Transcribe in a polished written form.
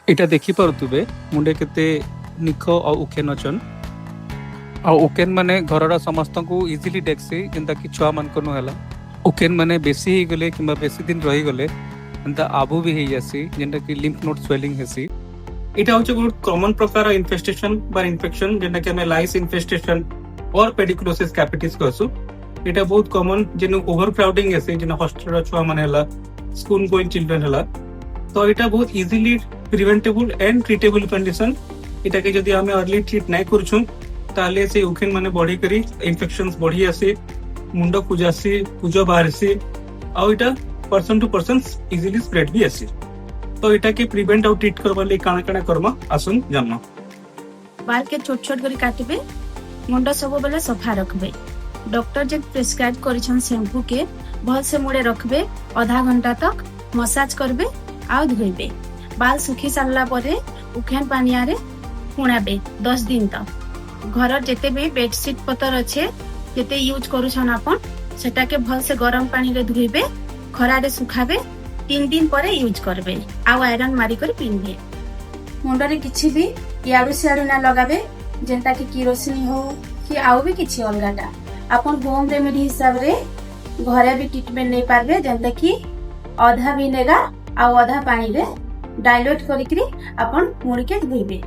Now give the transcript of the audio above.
এটা দেখি পাରୁଥିବେ ମୁଣ୍ଡେ କେତେ ନିଖ ଆଉ ଉକେନ ଅଛନ୍ ଆଉ ଉକେନ ମାନେ ଘରର ସମସ୍ତଙ୍କୁ ଇଜିଲି ଡେକ୍ସି ଯେନ୍ତା କି ଛୁଆ ମାନଙ୍କୁ ନ ହେଲା ଉକେନ ମାନେ ବେଶୀ ହେଇଗଲେ କିମ୍ବା ବେଶୀ ଦିନ ରହିଗଲେ ଏନ୍ତା ଆବୁ ବି ହେଇଯାସି ଯେନ୍ଟା କି ଲିମ୍ଫ ନୋଡ ସ୍ୱେଲିଂ ହେସି। এটা হচ্ছে বহুত কমন প্রকার ইনফেস্টেশন বা ইনফেকশন যেটাকে আমি lice infestation or pediculosis capitis কহসু। এটা বহুত কমন যেন ওভারক্রাউডিং আছে যেন হস্টেলর ছুয়া মানে হলা স্কুল গোইং চিলড্রেন হলা। তো এটা বহুত easily preventable and treatable condition. এটাকে যদি আমি अर्ली ট্রিট নাই করছু তাহলে সেই উখেন মানে বড়ি করি ইনফেকশনস বড়ি আসে, মুন্ড কুজাসি, কুজ বাহারসি আর এটা person to person easily spread भी आसी। तो इटा के प्रिवेंट और ट्रीट करबा ले काना काना करमा आसन जानना। बाल के छोट छोट करी काटबे, मुंड सब बेले सफा रखबे। डॉक्टर जे प्रिस्क्राइब करिछन शैम्पू के भल से मुड़े रखबे, आधा घंटा तक मसाज करबे आ धोइबे। बाल सुखी सारला परे उखेन पानिया रे पुणाबे 10 दिन तक। घर जेते भी बेडशीट पतर अच्छे जेते यूज करूछन आपन सेटा के भल से गरम पानी रे धोइबे, खरा रे सुखाबे, 3 दिन पर यूज करबे आ आयरन मारी कर पिनबे। मुंडरे किछि भी याडू सियाडू ना लगाबे जेंता कि किरोसिनी हो कि आउ भी किछि अलगाटा अपन होम रेमेडी हिसाब रे घरे भी ट्रीटमेंट नै पारबे जेंता कि आधा विनेगर आ आधा पानी रे डाइल्यूट करिकरी अपन मुड़ी के धोइबे।